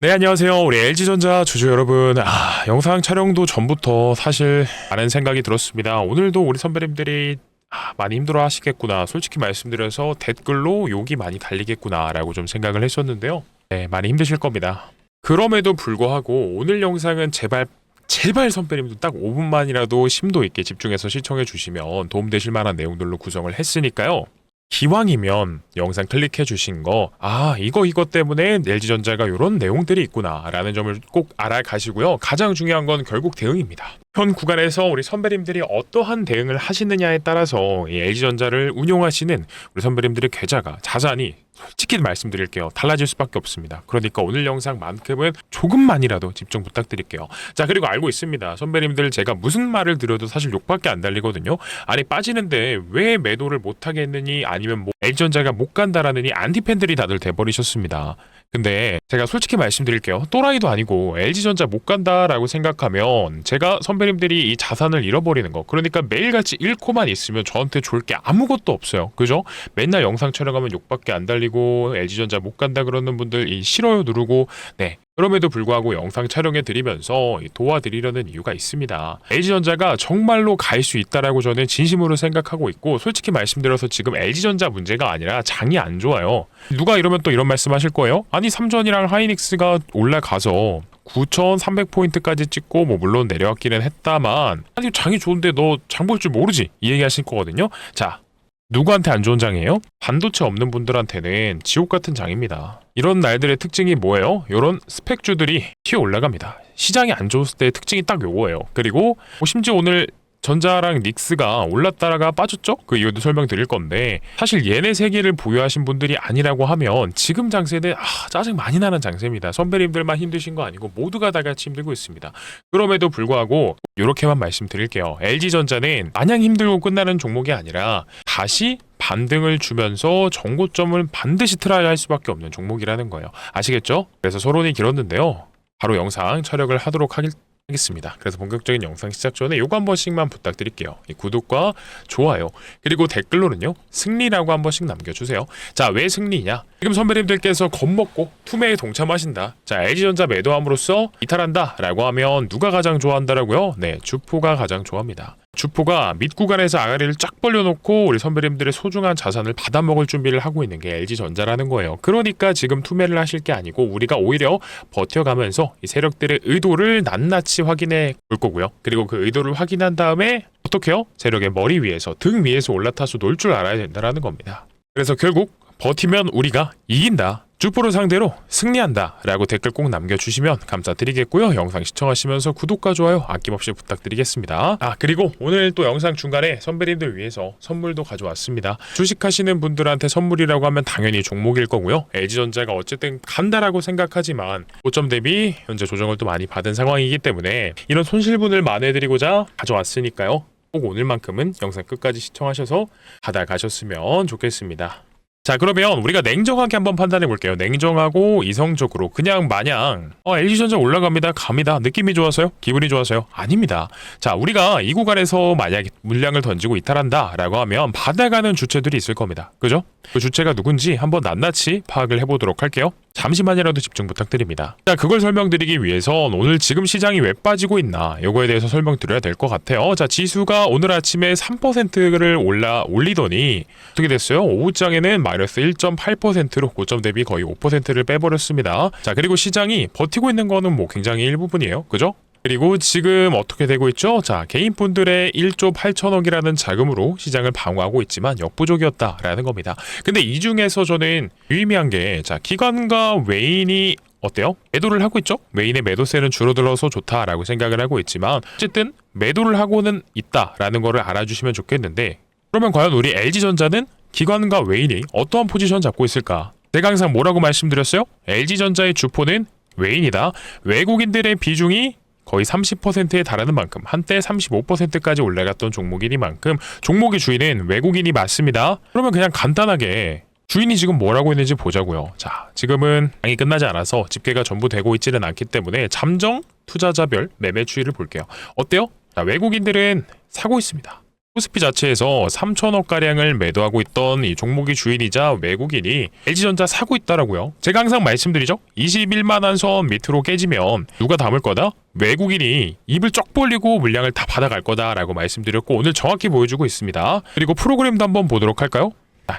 네, 안녕하세요. 우리 LG전자 주주 여러분. 영상 촬영도 전부터 사실 많은 생각이 들었습니다. 오늘도 우리 선배님들이 많이 힘들어 하시겠구나. 솔직히 말씀드려서 댓글로 욕이 많이 달리겠구나 라고 좀 생각을 했었는데요. 네, 많이 힘드실 겁니다. 그럼에도 불구하고 오늘 영상은 제발 선배님도 딱 5분만이라도 심도 있게 집중해서 시청해 주시면 도움되실 만한 내용들로 구성을 했으니까요. 기왕이면 영상 클릭해 주신 거, 이거 때문에 LG전자가 이런 내용들이 있구나 라는 점을 꼭 알아가시고요. 가장 중요한 건 결국 대응입니다. 현 구간에서 우리 선배님들이 어떠한 대응을 하시느냐에 따라서 이 LG전자를 운용하시는 우리 선배님들의 계좌가 자산이 솔직히 말씀드릴게요. 달라질 수밖에 없습니다. 그러니까 오늘 영상만큼은 조금만이라도 집중 부탁드릴게요. 자, 그리고 알고 있습니다. 선배님들 제가 무슨 말을 드려도 사실 욕밖에 안 달리거든요. 아니 빠지는데 왜 매도를 못하게 했느니 아니면 뭐 LG전자가 못 간다라느니 안티팬들이 다들 돼버리셨습니다. 근데 제가 솔직히 말씀드릴게요. 또라이도 아니고 LG전자 못 간다라고 생각하면 제가 선배님들이 이 자산을 잃어버리는 거, 그러니까 매일같이 잃고만 있으면 저한테 좋을 게 아무것도 없어요. 그죠? 맨날 영상 촬영하면 욕밖에 안 달리고 LG전자 못 간다 그러는 분들 이 싫어요 누르고, 네, 그럼에도 불구하고 영상 촬영해 드리면서 도와드리려는 이유가 있습니다. LG전자가 정말로 갈 수 있다라고 저는 진심으로 생각하고 있고, 솔직히 말씀드려서 지금 LG전자 문제가 아니라 장이 안 좋아요. 누가 이러면 또 이런 말씀 하실 거예요? 아니 삼전이랑 하이닉스가 올라가서 9,300포인트까지 찍고 뭐 물론 내려왔기는 했다만 아니 장이 좋은데 너 장 볼 줄 모르지? 이 얘기 하실 거거든요. 자, 누구한테 안 좋은 장이에요? 반도체 없는 분들한테는 지옥 같은 장입니다. 이런 날들의 특징이 뭐예요? 이런 스펙주들이 튀어 올라갑니다. 시장이 안 좋을 때 특징이 딱 요거예요. 그리고 심지어 오늘 전자랑 닉스가 올랐다가 빠졌죠? 그 이유도 설명드릴 건데, 사실 얘네 세 개를 보유하신 분들이 아니라고 하면 지금 장세는 짜증 많이 나는 장세입니다. 선배님들만 힘드신 거 아니고 모두가 다 같이 힘들고 있습니다. 그럼에도 불구하고 이렇게만 말씀드릴게요. LG전자는 마냥 힘들고 끝나는 종목이 아니라 다시 반등을 주면서 정고점을 반드시 트라이 할 수밖에 없는 종목이라는 거예요. 아시겠죠? 그래서 서론이 길었는데요. 바로 영상 촬영을 하도록 하겠습니다. 그래서 본격적인 영상 시작 전에 요거 한 번씩만 부탁드릴게요. 이 구독과 좋아요, 그리고 댓글로는요 승리라고 한 번씩 남겨주세요. 자, 왜 승리냐? 지금 선배님들께서 겁먹고 투매에 동참하신다. 자, LG전자 매도함으로써 이탈한다 라고 하면 누가 가장 좋아한다라고요? 네, 주포가 가장 좋아합니다. 주포가 밑구간에서 아가리를 쫙 벌려놓고 우리 선배님들의 소중한 자산을 받아먹을 준비를 하고 있는 게 LG전자라는 거예요. 그러니까 지금 투매를 하실 게 아니고 우리가 오히려 버텨가면서 이 세력들의 의도를 낱낱이 확인해 볼 거고요. 그리고 그 의도를 확인한 다음에 어떻게 해요? 세력의 머리 위에서, 등 위에서 올라타서 놀 줄 알아야 된다는 겁니다. 그래서 결국 버티면 우리가 이긴다, 주포를 상대로 승리한다 라고 댓글 꼭 남겨주시면 감사드리겠고요. 영상 시청하시면서 구독과 좋아요 아낌없이 부탁드리겠습니다. 그리고 오늘 또 영상 중간에 선배님들 위해서 선물도 가져왔습니다. 주식하시는 분들한테 선물이라고 하면 당연히 종목일 거고요. LG전자가 어쨌든 간다라고 생각하지만 고점 대비 현재 조정을 또 많이 받은 상황이기 때문에 이런 손실분을 만회해드리고자 가져왔으니까요. 꼭 오늘만큼은 영상 끝까지 시청하셔서 받아가셨으면 좋겠습니다. 자, 그러면 우리가 냉정하게 한번 판단해 볼게요. 냉정하고 이성적으로. 그냥 마냥 LG전자 올라갑니다, 갑니다, 느낌이 좋아서요? 기분이 좋아서요? 아닙니다. 자, 우리가 이 구간에서 만약에 물량을 던지고 이탈한다 라고 하면 받아가는 주체들이 있을 겁니다. 그죠? 그 주체가 누군지 한번 낱낱이 파악을 해보도록 할게요. 잠시만이라도 집중 부탁드립니다. 자, 그걸 설명드리기 위해선 오늘 지금 시장이 왜 빠지고 있나 요거에 대해서 설명드려야 될 것 같아요. 자, 지수가 오늘 아침에 3%를 올리더니 어떻게 됐어요? 오후장에는 마이너스 1.8%로 고점 대비 거의 5%를 빼버렸습니다. 자, 그리고 시장이 버티고 있는 거는 뭐 굉장히 일부분이에요. 그죠? 그리고 지금 어떻게 되고 있죠? 자, 개인분들의 1조 8천억이라는 자금으로 시장을 방어하고 있지만 역부족이었다라는 겁니다. 근데 이 중에서 저는 유의미한 게, 자, 기관과 외인이 어때요? 매도를 하고 있죠? 외인의 매도세는 줄어들어서 좋다라고 생각을 하고 있지만 어쨌든 매도를 하고는 있다라는 거를 알아주시면 좋겠는데, 그러면 과연 우리 LG전자는 기관과 외인이 어떠한 포지션 잡고 있을까? 제가 항상 뭐라고 말씀드렸어요? LG전자의 주포는 외인이다. 외국인들의 비중이 거의 30%에 달하는 만큼, 한때 35%까지 올라갔던 종목이니만큼 종목의 주인은 외국인이 맞습니다. 그러면 그냥 간단하게 주인이 지금 뭘 하고 있는지 보자고요. 자, 지금은 장이 끝나지 않아서 집계가 전부 되고 있지는 않기 때문에 잠정 투자자별 매매 추이를 볼게요. 어때요? 자, 외국인들은 사고 있습니다. 코스피 자체에서 3천억가량을 매도하고 있던 이 종목의 주인이자 외국인이 LG전자 사고 있다라고요. 제가 항상 말씀드리죠. 21만원 선 밑으로 깨지면 누가 담을 거다? 외국인이 입을 쩍 벌리고 물량을 다 받아갈 거다라고 말씀드렸고 오늘 정확히 보여주고 있습니다. 그리고 프로그램도 한번 보도록 할까요?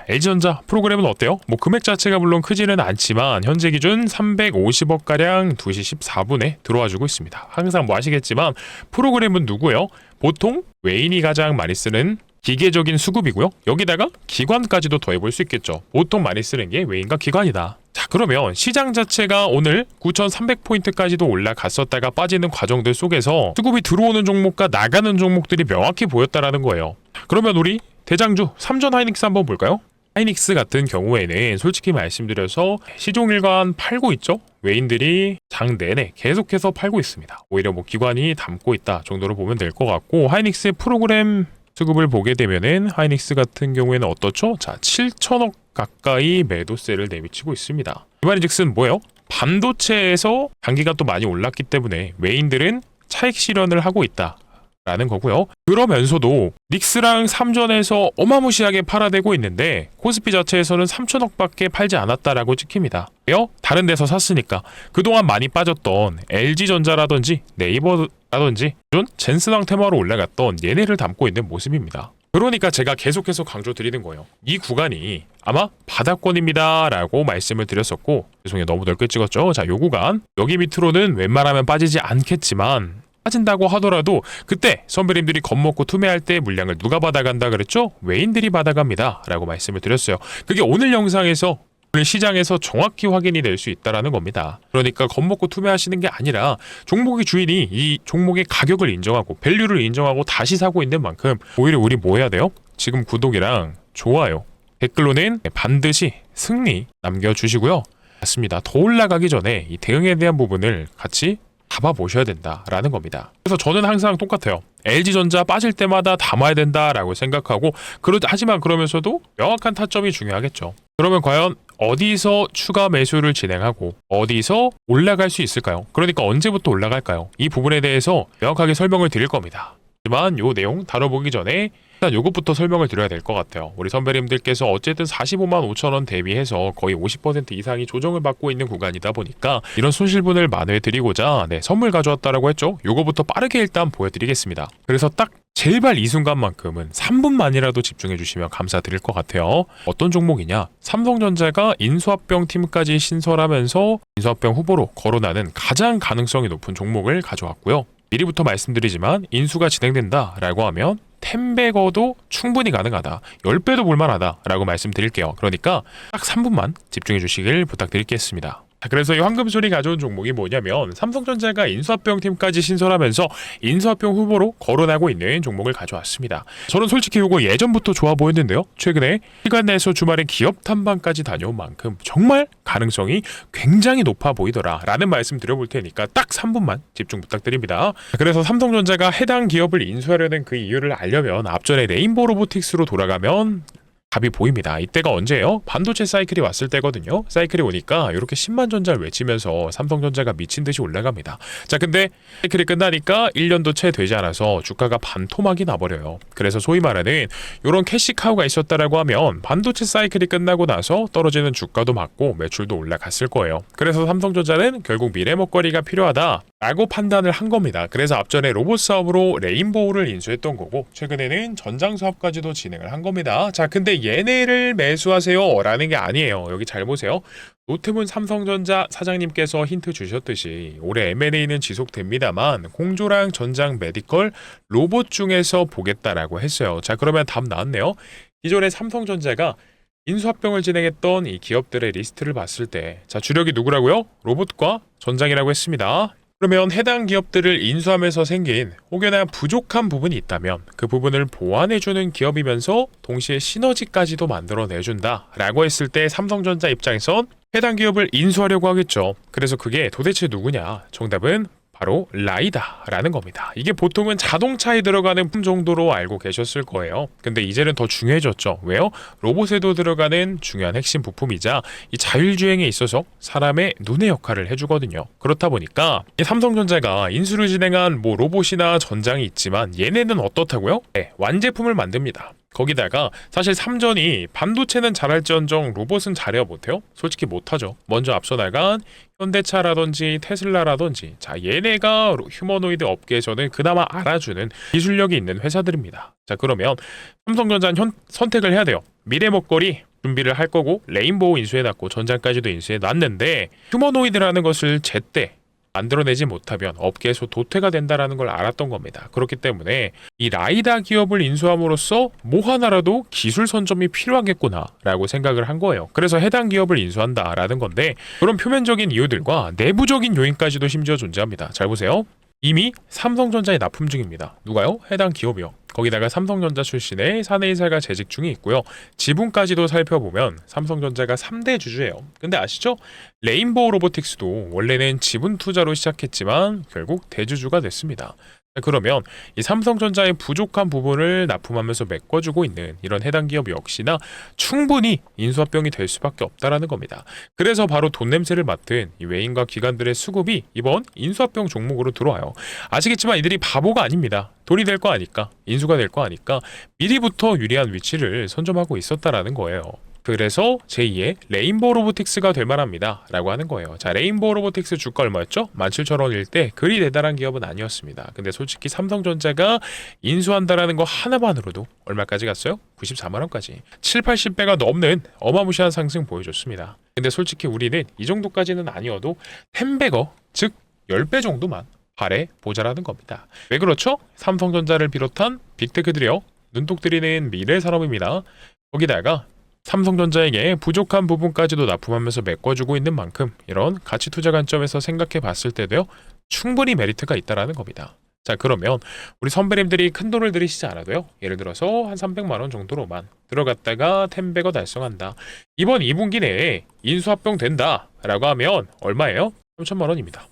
LG전자 프로그램은 어때요? 뭐 금액 자체가 물론 크지는 않지만 현재 기준 350억가량 2시 14분에 들어와주고 있습니다. 항상 뭐 아시겠지만 프로그램은 누구예요? 보통 외인이 가장 많이 쓰는 기계적인 수급이고요. 여기다가 기관까지도 더해볼 수 있겠죠. 보통 많이 쓰는 게 외인과 기관이다. 자, 그러면 시장 자체가 오늘 9,300포인트까지도 올라갔었다가 빠지는 과정들 속에서 수급이 들어오는 종목과 나가는 종목들이 명확히 보였다라는 거예요. 그러면 우리 대장주 삼전 하이닉스 한번 볼까요? 하이닉스 같은 경우에는 솔직히 말씀드려서 시종일관 팔고 있죠. 외인들이 장 내내 계속해서 팔고 있습니다. 오히려 뭐 기관이 담고 있다 정도로 보면 될 것 같고 하이닉스의 프로그램 수급을 보게 되면은 하이닉스 같은 경우에는 어떻죠? 자, 7천억 가까이 매도세를 내비치고 있습니다. 이 말인즉슨 뭐예요? 반도체에서 단기가 또 많이 올랐기 때문에 외인들은 차익 실현을 하고 있다. 라는 거고요. 그러면서도 닉스랑 삼전에서 어마무시하게 팔아대고 있는데 코스피 자체에서는 3천억밖에 팔지 않았다라고 찍힙니다. 왜요? 다른 데서 샀으니까. 그동안 많이 빠졌던 LG전자라든지 네이버라든지 젠슨왕 테마로 올라갔던 얘네를 담고 있는 모습입니다. 그러니까 제가 계속해서 강조드리는 거예요. 이 구간이 아마 바닥권입니다 라고 말씀을 드렸었고 죄송해요. 너무 넓게 찍었죠. 자, 요 구간 여기 밑으로는 웬만하면 빠지지 않겠지만 빠진다고 하더라도 그때 선배님들이 겁먹고 투매할 때 물량을 누가 받아간다 그랬죠? 외인들이 받아갑니다 라고 말씀을 드렸어요. 그게 오늘 영상에서 오늘 시장에서 정확히 확인이 될 수 있다는 겁니다. 그러니까 겁먹고 투매하시는 게 아니라 종목의 주인이 이 종목의 가격을 인정하고 밸류를 인정하고 다시 사고 있는 만큼 오히려 우리 뭐 해야 돼요? 지금 구독이랑 좋아요 댓글로는 반드시 승리 남겨주시고요. 맞습니다. 더 올라가기 전에 이 대응에 대한 부분을 같이 잡아보셔야 된다라는 겁니다. 그래서 저는 항상 똑같아요. LG전자 빠질 때마다 담아야 된다라고 생각하고 하지만 그러면서도 명확한 타점이 중요하겠죠. 그러면 과연 어디서 추가 매수를 진행하고 어디서 올라갈 수 있을까요? 그러니까 언제부터 올라갈까요? 이 부분에 대해서 명확하게 설명을 드릴 겁니다. 하지만 이 내용 다뤄보기 전에 일단 이것부터 설명을 드려야 될 것 같아요. 우리 선배님들께서 어쨌든 45만 5천 원 대비해서 거의 50% 이상이 조정을 받고 있는 구간이다 보니까 이런 손실분을 만회해드리고자 선물 가져왔다라고 했죠. 이거부터 빠르게 일단 보여드리겠습니다. 그래서 딱 제발 이 순간만큼은 3분만이라도 집중해 주시면 감사드릴 것 같아요. 어떤 종목이냐? 삼성전자가 인수합병 팀까지 신설하면서 인수합병 후보로 거론하는 가장 가능성이 높은 종목을 가져왔고요. 미리부터 말씀드리지만 인수가 진행된다라고 하면 10배거도 충분히 가능하다. 10배도 볼만하다 라고 말씀드릴게요. 그러니까 딱 3분만 집중해 주시길 부탁드리겠습니다. 자, 그래서 이 황금손이 가져온 종목이 뭐냐면 삼성전자가 인수합병 팀까지 신설하면서 인수합병 후보로 거론하고 있는 종목을 가져왔습니다. 저는 솔직히 이거 예전부터 좋아 보였는데요. 최근에 시간 내에서 주말에 기업 탐방까지 다녀온 만큼 정말 가능성이 굉장히 높아 보이더라 라는 말씀 드려볼 테니까 딱 3분만 집중 부탁드립니다. 그래서 삼성전자가 해당 기업을 인수하려는 그 이유를 알려면 앞전에 레인보우 로보틱스로 돌아가면 답이 보입니다. 이때가 언제예요? 반도체 사이클이 왔을 때거든요. 사이클이 오니까 이렇게 10만 전자를 외치면서 삼성전자가 미친 듯이 올라갑니다. 자, 근데 사이클이 끝나니까 1년도 채 되지 않아서 주가가 반토막이 나버려요. 그래서 소위 말하는 이런 캐시카우가 있었다라고 하면 반도체 사이클이 끝나고 나서 떨어지는 주가도 맞고 매출도 올라갔을 거예요. 그래서 삼성전자는 결국 미래 먹거리가 필요하다 라고 판단을 한 겁니다. 그래서 앞전에 로봇 사업으로 레인보우를 인수했던 거고 최근에는 전장 사업까지도 진행을 한 겁니다. 자, 근데 얘네를 매수하세요 라는 게 아니에요. 여기 잘 보세요. 노태문 삼성전자 사장님께서 힌트 주셨듯이 올해 M&A는 지속됩니다만 공조랑 전장 메디컬 로봇 중에서 보겠다라고 했어요. 자, 그러면 답 나왔네요. 기존에 삼성전자가 인수합병을 진행했던 이 기업들의 리스트를 봤을 때 자, 주력이 누구라고요? 로봇과 전장이라고 했습니다. 그러면 해당 기업들을 인수하면서 생긴 혹여나 부족한 부분이 있다면 그 부분을 보완해주는 기업이면서 동시에 시너지까지도 만들어내준다 라고 했을 때 삼성전자 입장에선 해당 기업을 인수하려고 하겠죠. 그래서 그게 도대체 누구냐? 정답은 바로 라이다라는 겁니다. 이게 보통은 자동차에 들어가는 품 정도로 알고 계셨을 거예요. 근데 이제는 더 중요해졌죠. 왜요? 로봇에도 들어가는 중요한 핵심 부품이자 이 자율주행에 있어서 사람의 눈의 역할을 해주거든요. 그렇다 보니까 이 삼성전자가 인수를 진행한 뭐 로봇이나 전장이 있지만 얘네는 어떻다고요? 네, 완제품을 만듭니다. 거기다가 사실 삼전이 반도체는 잘할지언정 로봇은 잘해야 못해요? 솔직히 못하죠. 먼저 앞서 나간 현대차라든지 테슬라라든지 자 얘네가 휴머노이드 업계에서는 그나마 알아주는 기술력이 있는 회사들입니다. 자 그러면 삼성전자는 선택을 해야 돼요. 미래 먹거리 준비를 할 거고 레인보우 인수해놨고 전장까지도 인수해놨는데 휴머노이드라는 것을 제때 만들어내지 못하면 업계에서 도태가 된다라는 걸 알았던 겁니다. 그렇기 때문에 이 라이다 기업을 인수함으로써 뭐 하나라도 기술 선점이 필요하겠구나라고 생각을 한 거예요. 그래서 해당 기업을 인수한다라는 건데 그런 표면적인 이유들과 내부적인 요인까지도 심지어 존재합니다. 잘 보세요. 이미 삼성전자에 납품 중입니다. 누가요? 해당 기업이요. 거기다가 삼성전자 출신의 사내이사가 재직 중에 있고요. 지분까지도 살펴보면 삼성전자가 3대 주주예요. 근데 아시죠? 레인보우 로보틱스도 원래는 지분 투자로 시작했지만 결국 대주주가 됐습니다. 그러면 이 삼성전자의 부족한 부분을 납품하면서 메꿔주고 있는 이런 해당 기업 역시나 충분히 인수합병이 될 수밖에 없다라는 겁니다. 그래서 바로 돈 냄새를 맡은 이 외인과 기관들의 수급이 이번 인수합병 종목으로 들어와요. 아시겠지만 이들이 바보가 아닙니다. 돈이 될 거 아니까, 인수가 될 거 아니까 미리부터 유리한 위치를 선점하고 있었다라는 거예요. 그래서 제2의 레인보우 로보틱스가 될 만합니다 라고 하는 거예요. 자, 레인보우 로보틱스 주가 얼마였죠? 17,000원일 때 그리 대단한 기업은 아니었습니다. 근데 솔직히 삼성전자가 인수한다라는 거 하나만으로도 얼마까지 갔어요? 94만원까지 7-80배가 넘는 어마무시한 상승 보여줬습니다. 근데 솔직히 우리는 이 정도까지는 아니어도 10배거 즉 10배 정도만 바래보자라는 겁니다. 왜 그렇죠? 삼성전자를 비롯한 빅테크들이요 눈독 들이는 미래 산업입니다. 거기다가 삼성전자에게 부족한 부분까지도 납품하면서 메꿔주고 있는 만큼 이런 가치 투자 관점에서 생각해 봤을 때도요 충분히 메리트가 있다라는 겁니다. 자 그러면 우리 선배님들이 큰 돈을 들이시지 않아도요 예를 들어서 한 300만원 정도로만 들어갔다가 10배거 달성한다. 이번 2분기 내에 인수합병 된다 라고 하면 얼마예요? 3천만원입니다.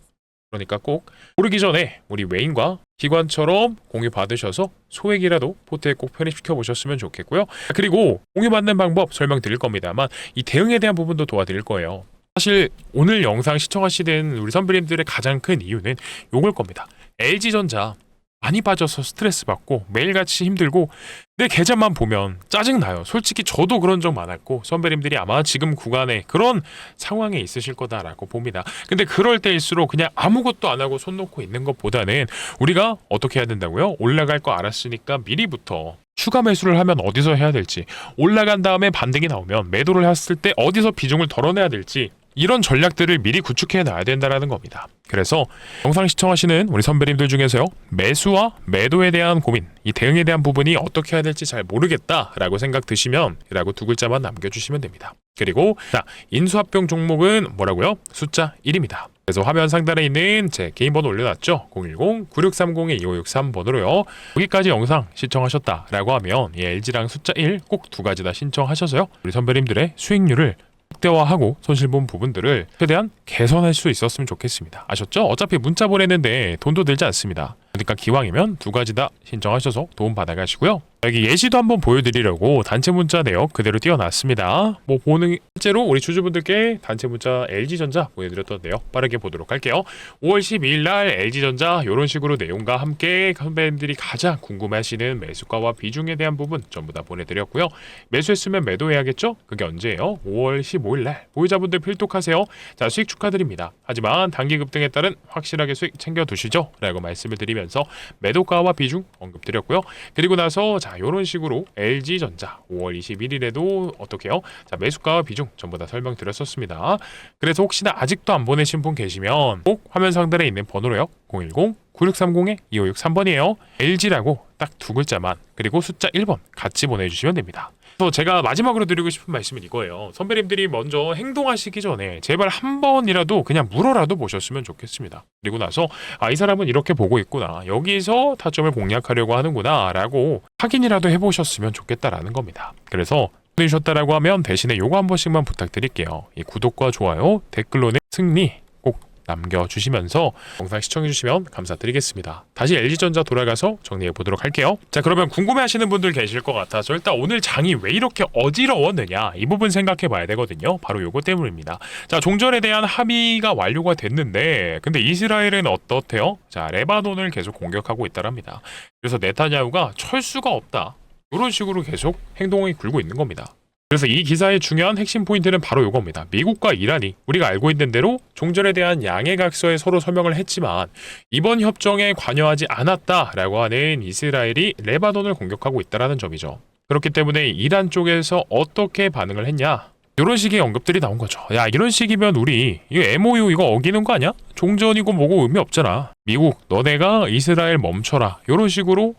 그러니까 꼭 오르기 전에 우리 외인과 기관처럼 공유 받으셔서 소액이라도 포트에 꼭 편입시켜 보셨으면 좋겠고요. 그리고 공유받는 방법 설명드릴 겁니다만 이 대응에 대한 부분도 도와드릴 거예요. 사실 오늘 영상 시청하시는 우리 선배님들의 가장 큰 이유는 요걸 겁니다. LG전자 많이 빠져서 스트레스 받고 매일같이 힘들고 내 계좌만 보면 짜증나요. 솔직히 저도 그런 적 많았고 선배님들이 아마 지금 구간에 그런 상황에 있으실 거다라고 봅니다. 근데 그럴 때일수록 그냥 아무것도 안 하고 손 놓고 있는 것보다는 우리가 어떻게 해야 된다고요? 올라갈 거 알았으니까 미리부터 추가 매수를 하면 어디서 해야 될지, 올라간 다음에 반등이 나오면 매도를 했을 때 어디서 비중을 덜어내야 될지 이런 전략들을 미리 구축해 놔야 된다는 겁니다. 그래서 영상 시청하시는 우리 선배님들 중에서요 매수와 매도에 대한 고민, 이 대응에 대한 부분이 어떻게 해야 될지 잘 모르겠다라고 생각 드시면 라고 두 글자만 남겨주시면 됩니다. 그리고 자 인수합병 종목은 뭐라고요? 숫자 1입니다. 그래서 화면 상단에 있는 제 개인 번호 올려놨죠. 010-9630-2563번으로요. 여기까지 영상 시청하셨다라고 하면 이 LG랑 숫자 1 꼭 두 가지 다 신청하셔서요. 우리 선배님들의 수익률을 극대화하고 손실본 부분들을 최대한 개선할 수 있었으면 좋겠습니다. 아셨죠? 어차피 문자 보내는데 돈도 들지 않습니다. 그러니까 기왕이면 두 가지 다 신청하셔서 도움 받아가시고요. 여기 예시도 한번 보여드리려고 단체 문자 내역 그대로 띄워놨습니다. 뭐 보는 실제로 우리 주주분들께 단체 문자 LG전자 보여드렸던데요. 빠르게 보도록 할게요. 5월 12일 날 LG전자 이런 식으로 내용과 함께 선배님들이 가장 궁금해하시는 매수가와 비중에 대한 부분 전부 다 보내드렸고요. 매수했으면 매도해야겠죠? 그게 언제예요? 5월 15일 날 보유자분들 필독하세요. 자 수익 축하드립니다. 하지만 단기 급등에 따른 확실하게 수익 챙겨두시죠 라고 말씀을 드리면서 매도가와 비중 언급드렸고요. 그리고 나서 자 이런 식으로 LG전자 5월 21일에도 어떻게 해요? 자 매수가와 비중 전부 다 설명드렸었습니다. 그래서 혹시나 아직도 안 보내신 분 계시면 꼭 화면 상단에 있는 번호로요. 010-9630-2563번이에요. LG라고 딱 두 글자만 그리고 숫자 1번 같이 보내주시면 됩니다. 그래서 제가 마지막으로 드리고 싶은 말씀은 이거예요. 선배님들이 먼저 행동하시기 전에 제발 한 번이라도 그냥 물어라도 보셨으면 좋겠습니다. 그리고 나서 이 사람은 이렇게 보고 있구나, 여기서 타점을 공략하려고 하는구나 라고 확인이라도 해보셨으면 좋겠다라는 겁니다. 그래서 보내주셨다라고 하면 대신에 요거 한 번씩만 부탁드릴게요. 이 구독과 좋아요, 댓글로는 승리 꼭 남겨주시면서 영상 시청해주시면 감사드리겠습니다. 다시 LG전자 돌아가서 정리해보도록 할게요. 자, 그러면 궁금해하시는 분들 계실 것 같아서 일단 오늘 장이 왜 이렇게 어지러웠느냐 이 부분 생각해봐야 되거든요. 바로 요거 때문입니다. 자, 종전에 대한 합의가 완료가 됐는데 근데 이스라엘은 어떻대요? 자, 레바논을 계속 공격하고 있다랍니다. 그래서 네타냐후가 철수가 없다, 이런 식으로 계속 행동이 굴고 있는 겁니다. 그래서 이 기사의 중요한 핵심 포인트는 바로 이겁니다. 미국과 이란이 우리가 알고 있는 대로 종전에 대한 양해각서에 서로 서명을 했지만 이번 협정에 관여하지 않았다라고 하는 이스라엘이 레바논을 공격하고 있다는 점이죠. 그렇기 때문에 이란 쪽에서 어떻게 반응을 했냐? 이런 식의 언급들이 나온 거죠. 야, 이런 식이면 우리 이거 MOU 이거 어기는 거 아니야? 종전이고 뭐고 의미 없잖아. 미국 너네가 이스라엘 멈춰라. 이런 식으로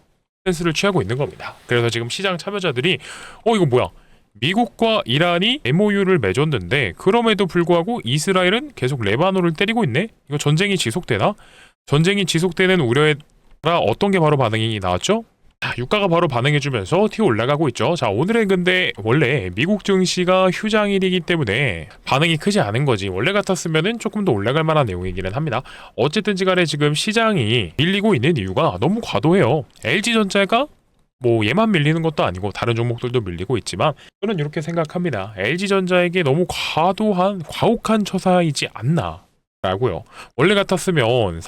스탠스를 취하고 있는 겁니다. 그래서 지금 시장 참여자들이 이거 뭐야? 미국과 이란이 MOU를 맺었는데 그럼에도 불구하고 이스라엘은 계속 레바논을 때리고 있네? 이거 전쟁이 지속되나? 전쟁이 지속되는 우려에 따라 어떤 게 바로 반응이 나왔죠? 유가가 바로 반응해주면서 튀어 올라가고 있죠. 자, 오늘은 근데 원래 미국 증시가 휴장일이기 때문에 반응이 크지 않은 거지. 원래 같았으면은 조금 더 올라갈 만한 내용이기는 합니다. 어쨌든지 간에 지금 시장이 밀리고 있는 이유가 너무 과도해요. LG전자가 뭐 얘만 밀리는 것도 아니고 다른 종목들도 밀리고 있지만 저는 이렇게 생각합니다. LG전자에게 너무 과혹한 처사이지 않나 라고요. 원래 같았으면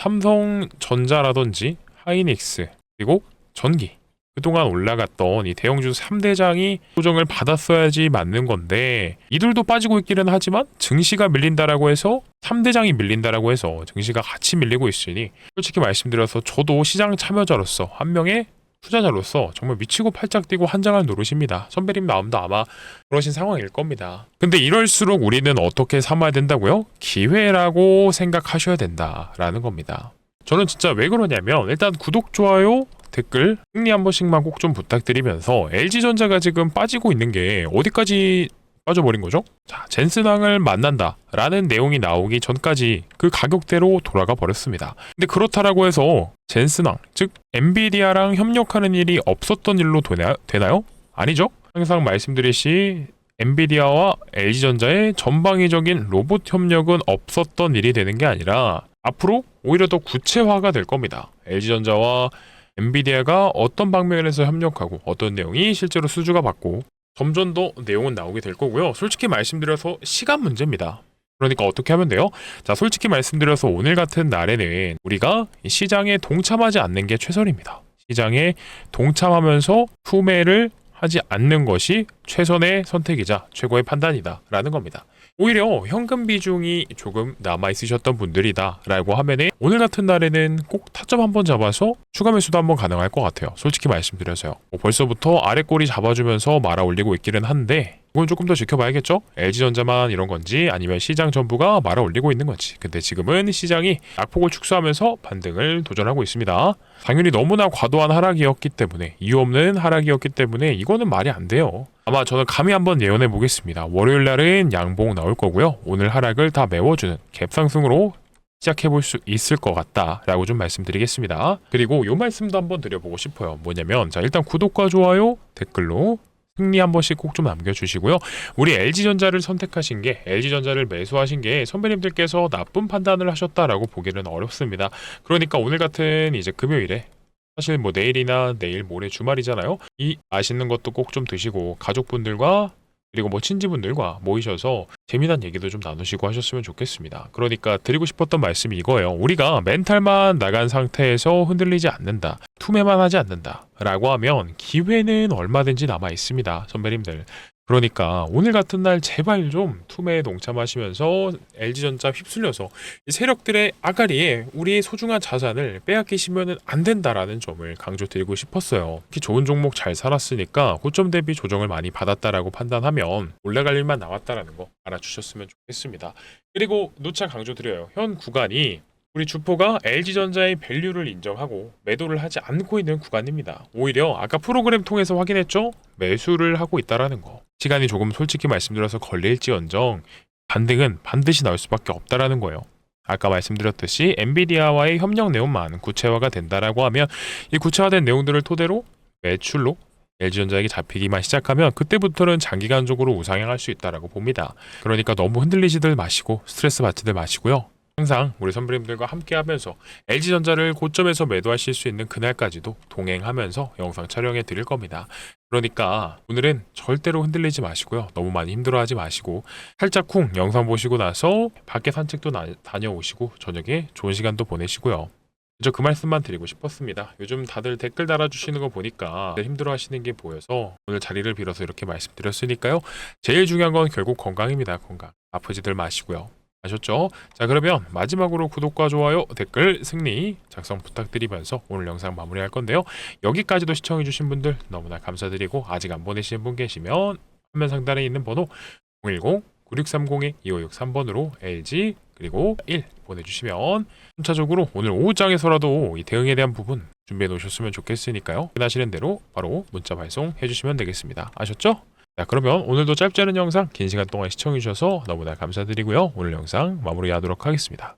삼성전자라든지 하이닉스 그리고 전기 그동안 올라갔던 이 대형주수 3대장이 조정을 받았어야지 맞는 건데 이들도 빠지고 있기는 하지만 증시가 밀린다라고 해서 3대장이 밀린다라고 해서 증시가 같이 밀리고 있으니 솔직히 말씀드려서 저도 시장 참여자로서 한 명의 투자자로서 정말 미치고 팔짝 뛰고 한장할 노릇입니다. 선배님 마음도 아마 그러신 상황일 겁니다. 근데 이럴수록 우리는 어떻게 삼아야 된다고요? 기회라고 생각하셔야 된다라는 겁니다. 저는 진짜 왜 그러냐면 일단 구독, 좋아요, 댓글, 흥리 한 번씩만 꼭 좀 부탁드리면서 LG전자가 지금 빠지고 있는 게 어디까지 빠져버린 거죠? 자, 젠슨왕을 만난다 라는 내용이 나오기 전까지 그 가격대로 돌아가 버렸습니다. 근데 그렇다라고 해서 젠슨왕, 즉 엔비디아랑 협력하는 일이 없었던 일로 되나요? 아니죠? 항상 말씀드리시 엔비디아와 LG전자의 전방위적인 로봇 협력은 없었던 일이 되는 게 아니라 앞으로 오히려 더 구체화가 될 겁니다. LG전자와 엔비디아가 어떤 방면에서 협력하고 어떤 내용이 실제로 수주가 받고 점점 더 내용은 나오게 될 거고요. 솔직히 말씀드려서 시간 문제입니다. 그러니까 어떻게 하면 돼요? 자, 솔직히 말씀드려서 오늘 같은 날에는 우리가 시장에 동참하지 않는 게 최선입니다. 시장에 동참하면서 투매를 하지 않는 것이 최선의 선택이자 최고의 판단이다 라는 겁니다. 오히려 현금 비중이 조금 남아있으셨던 분들이다 라고 하면은 오늘 같은 날에는 꼭 타점 한번 잡아서 추가 매수도 한번 가능할 것 같아요. 솔직히 말씀드려서요. 벌써부터 아래 꼬리 잡아주면서 말아 올리고 있기는 한데 이건 조금 더 지켜봐야겠죠? LG전자만 이런 건지 아니면 시장 전부가 말아 올리고 있는 건지. 근데 지금은 시장이 낙폭을 축소하면서 반등을 도전하고 있습니다. 당연히 너무나 과도한 하락이었기 때문에 이유 없는 하락이었기 때문에 이거는 말이 안 돼요. 아마 저는 감히 한번 예언해 보겠습니다. 월요일 날은 양봉 나올 거고요. 오늘 하락을 다 메워주는 갭 상승으로 시작해볼 수 있을 것 같다라고 좀 말씀드리겠습니다. 그리고 요 말씀도 한번 드려보고 싶어요. 뭐냐면 자, 일단 구독과 좋아요, 댓글로 승리 한 번씩 꼭 좀 남겨주시고요. 우리 LG전자를 선택하신 게 LG전자를 매수하신 게 선배님들께서 나쁜 판단을 하셨다라고 보기는 어렵습니다. 그러니까 오늘 같은 이제 금요일에 사실 뭐 내일이나 내일 모레 주말이잖아요. 이 맛있는 것도 꼭 좀 드시고 가족분들과 그리고 뭐 친지분들과 모이셔서 재미난 얘기도 좀 나누시고 하셨으면 좋겠습니다. 그러니까 드리고 싶었던 말씀이 이거예요. 우리가 멘탈만 나간 상태에서 흔들리지 않는다. 투매만 하지 않는다. 라고 하면 기회는 얼마든지 남아 있습니다. 선배님들. 그러니까 오늘 같은 날 제발 좀 투매에 동참하시면서 LG전자 휩쓸려서 이 세력들의 아가리에 우리의 소중한 자산을 빼앗기시면 안 된다라는 점을 강조드리고 싶었어요. 특히 좋은 종목 잘 살았으니까 고점 대비 조정을 많이 받았다라고 판단하면 올라갈 일만 나왔다라는 거 알아주셨으면 좋겠습니다. 그리고 누차 강조드려요. 현 구간이 우리 주포가 LG전자의 밸류를 인정하고 매도를 하지 않고 있는 구간입니다. 오히려 아까 프로그램 통해서 확인했죠? 매수를 하고 있다라는 거. 시간이 조금 솔직히 말씀드려서 걸릴지언정 반등은 반드시 나올 수밖에 없다라는 거예요. 아까 말씀드렸듯이 엔비디아와의 협력 내용만 구체화가 된다라고 하면 이 구체화된 내용들을 토대로 매출로 LG전자에게 잡히기만 시작하면 그때부터는 장기간적으로 우상향할 수 있다라고 봅니다. 그러니까 너무 흔들리지들 마시고 스트레스 받지들 마시고요. 항상 우리 선배님들과 함께하면서 LG전자를 고점에서 매도하실 수 있는 그날까지도 동행하면서 영상 촬영해 드릴 겁니다. 그러니까 오늘은 절대로 흔들리지 마시고요. 너무 많이 힘들어하지 마시고 살짝 쿵 영상 보시고 나서 밖에 산책도 다녀오시고 저녁에 좋은 시간도 보내시고요. 저 그 말씀만 드리고 싶었습니다. 요즘 다들 댓글 달아주시는 거 보니까 힘들어하시는 게 보여서 오늘 자리를 빌어서 이렇게 말씀드렸으니까요. 제일 중요한 건 결국 건강입니다. 건강. 아프지들 마시고요. 아셨죠? 자, 그러면 마지막으로 구독과 좋아요, 댓글, 승리 작성 부탁드리면서 오늘 영상 마무리할 건데요. 여기까지도 시청해주신 분들 너무나 감사드리고 아직 안 보내시는 분 계시면 화면 상단에 있는 번호 010-9630-2563번으로 LG 그리고 1 보내주시면 순차적으로 오늘 오후장에서라도 이 대응에 대한 부분 준비해 놓으셨으면 좋겠으니까요. 원하시는 대로 바로 문자 발송해 주시면 되겠습니다. 아셨죠? 자, 그러면 오늘도 짧지 않은 영상 긴 시간 동안 시청해 주셔서 너무나 감사드리고요. 오늘 영상 마무리하도록 하겠습니다.